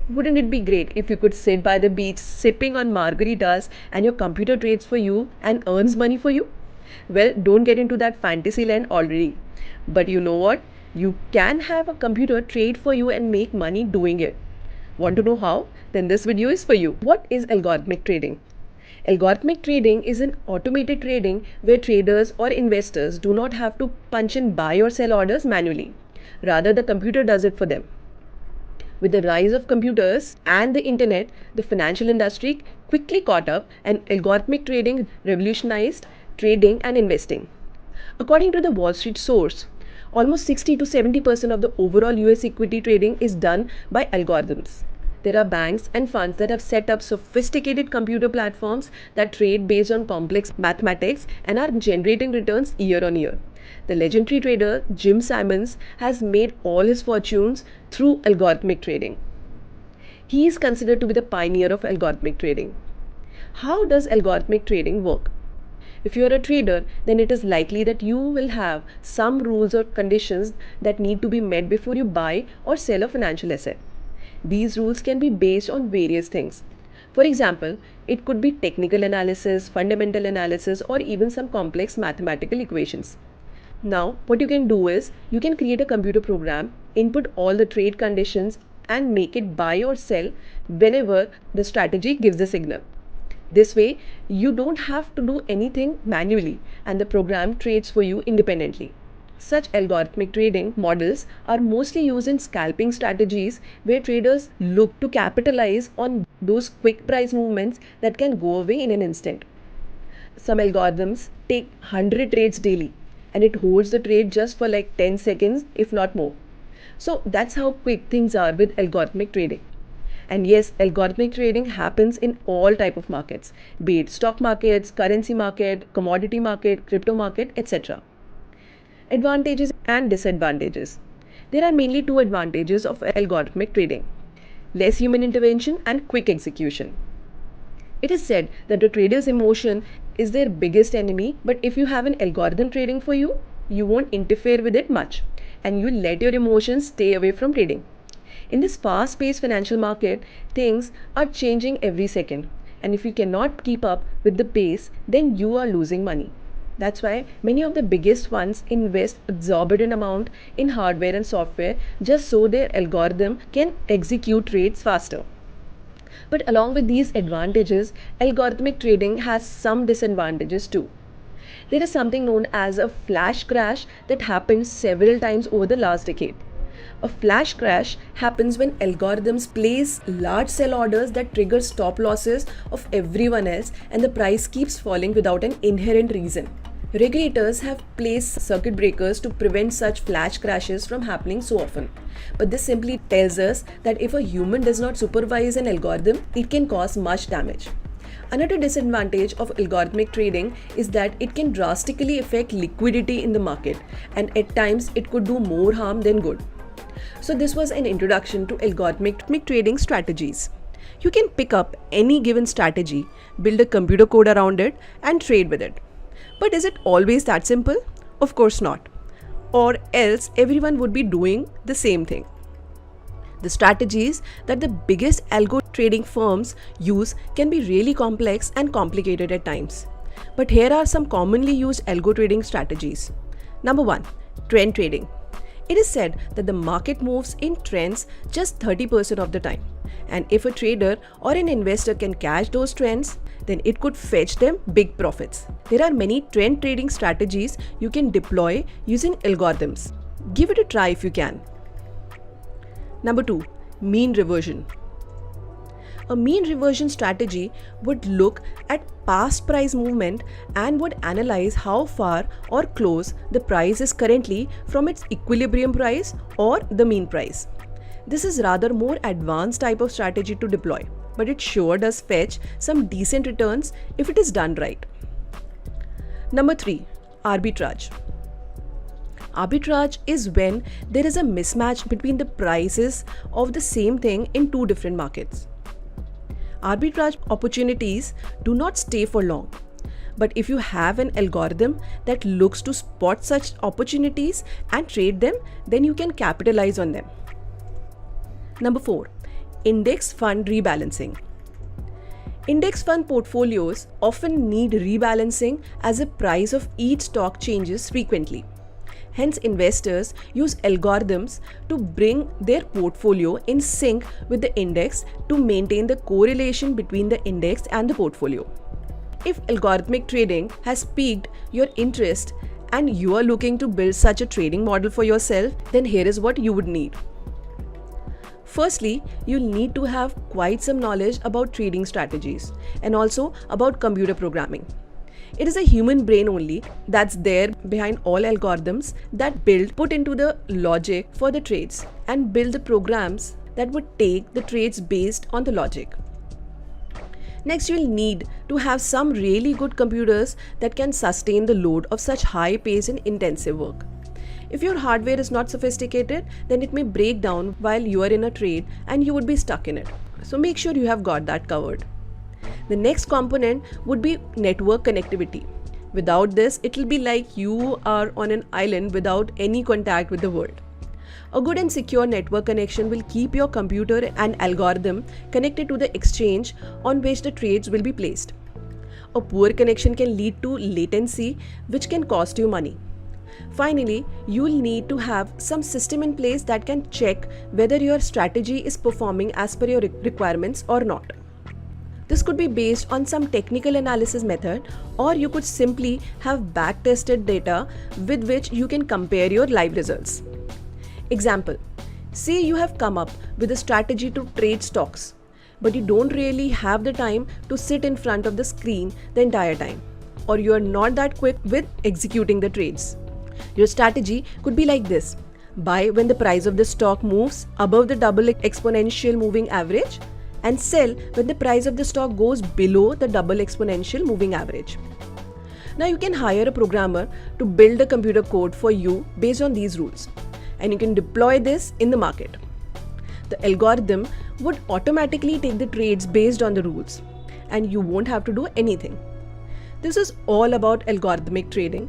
Wouldn't it be great if you could sit by the beach sipping on margaritas and your computer trades for you and earns money for you? Well, don't get into that fantasy land already. But you know what? You can have a computer trade for you and make money doing it. Want to know how? Then this video is for you. What is algorithmic trading? Algorithmic trading is an automated trading where traders or investors do not have to punch in buy or sell orders manually. Rather, the computer does it for them. With the rise of computers and the internet, the financial industry quickly caught up and algorithmic trading revolutionized trading and investing. According to the Wall Street source, almost 60 to 70% of the overall US equity trading is done by algorithms. There are banks and funds that have set up sophisticated computer platforms that trade based on complex mathematics and are generating returns year on year. The legendary trader Jim Simons has made all his fortunes through algorithmic trading. He is considered to be the pioneer of algorithmic trading. How does algorithmic trading work? If you are a trader, then it is likely that you will have some rules or conditions that need to be met before you buy or sell a financial asset. These rules can be based on various things. For example, it could be technical analysis, fundamental analysis, or even some complex mathematical equations. Now, what you can do is you can create a computer program, input all the trade conditions, and make it buy or sell whenever the strategy gives the signal. This way, you don't have to do anything manually and the program trades for you independently. Such algorithmic trading models are mostly used in scalping strategies where traders look to capitalize on those quick price movements that can go away in an instant. Some algorithms take 100 trades daily and it holds the trade just for like 10 seconds, if not more. So that's how quick things are with algorithmic trading. And yes, algorithmic trading happens in all type of markets, be it stock markets, currency market, commodity market, crypto market, etc. Advantages and disadvantages. There are mainly two advantages of algorithmic trading: less human intervention and quick execution. It is said that the trader's emotion is their biggest enemy, but if you have an algorithm trading for you, you won't interfere with it much and you let your emotions stay away from trading. In this fast paced financial market, things are changing every second, and if you cannot keep up with the pace, then you are losing money. That's why many of the biggest funds invest exorbitant amount in hardware and software just so their algorithm can execute trades faster. But along with these advantages, algorithmic trading has some disadvantages too. There is something known as a flash crash that happened several times over the last decade. A flash crash happens when algorithms place large sell orders that trigger stop losses of everyone else and the price keeps falling without an inherent reason. Regulators have placed circuit breakers to prevent such flash crashes from happening so often. But this simply tells us that if a human does not supervise an algorithm, it can cause much damage. Another disadvantage of algorithmic trading is that it can drastically affect liquidity in the market, and at times it could do more harm than good. So this was an introduction to algorithmic trading strategies. You can pick up any given strategy, build a computer code around it, and trade with it. But is it always that simple? Of course not. Or else everyone would be doing the same thing. The strategies that the biggest algo trading firms use can be really complex and complicated at times. But here are some commonly used algo trading strategies. Number 1, trend trading. It is said that the market moves in trends just 30% of the time. And if a trader or an investor can catch those trends, then it could fetch them big profits. There are many trend trading strategies you can deploy using algorithms. Give it a try if you can. Number 2, mean reversion. A mean reversion strategy would look at past price movement and would analyze how far or close the price is currently from its equilibrium price or the mean price. This is rather more advanced type of strategy to deploy, but it sure does fetch some decent returns if it is done right. Number 3, arbitrage. Arbitrage is when there is a mismatch between the prices of the same thing in two different markets. Arbitrage opportunities do not stay for long. But if you have an algorithm that looks to spot such opportunities and trade them, then you can capitalize on them. Number 4, index fund rebalancing. Index fund portfolios often need rebalancing as the price of each stock changes frequently. Hence, investors use algorithms to bring their portfolio in sync with the index to maintain the correlation between the index and the portfolio. If algorithmic trading has piqued your interest and you are looking to build such a trading model for yourself, then here is what you would need. Firstly, you'll need to have quite some knowledge about trading strategies and also about computer programming. It is a human brain only that's there behind all algorithms that put into the logic for the trades and build the programs that would take the trades based on the logic. Next, you'll need to have some really good computers that can sustain the load of such high pace and intensive work. If your hardware is not sophisticated, then it may break down while you are in a trade and you would be stuck in it. So make sure you have got that covered. The next component would be network connectivity. Without this, it will be like you are on an island without any contact with the world. A good and secure network connection will keep your computer and algorithm connected to the exchange on which the trades will be placed. A poor connection can lead to latency, which can cost you money. Finally, you'll need to have some system in place that can check whether your strategy is performing as per your requirements or not. This could be based on some technical analysis method, or you could simply have back-tested data with which you can compare your live results. Example, say you have come up with a strategy to trade stocks, but you don't really have the time to sit in front of the screen the entire time, or you are not that quick with executing the trades. Your strategy could be like this: buy when the price of the stock moves above the double exponential moving average, and sell when the price of the stock goes below the double exponential moving average. Now you can hire a programmer to build a computer code for you based on these rules, and you can deploy this in the market. The algorithm would automatically take the trades based on the rules, and you won't have to do anything. This is all about algorithmic trading,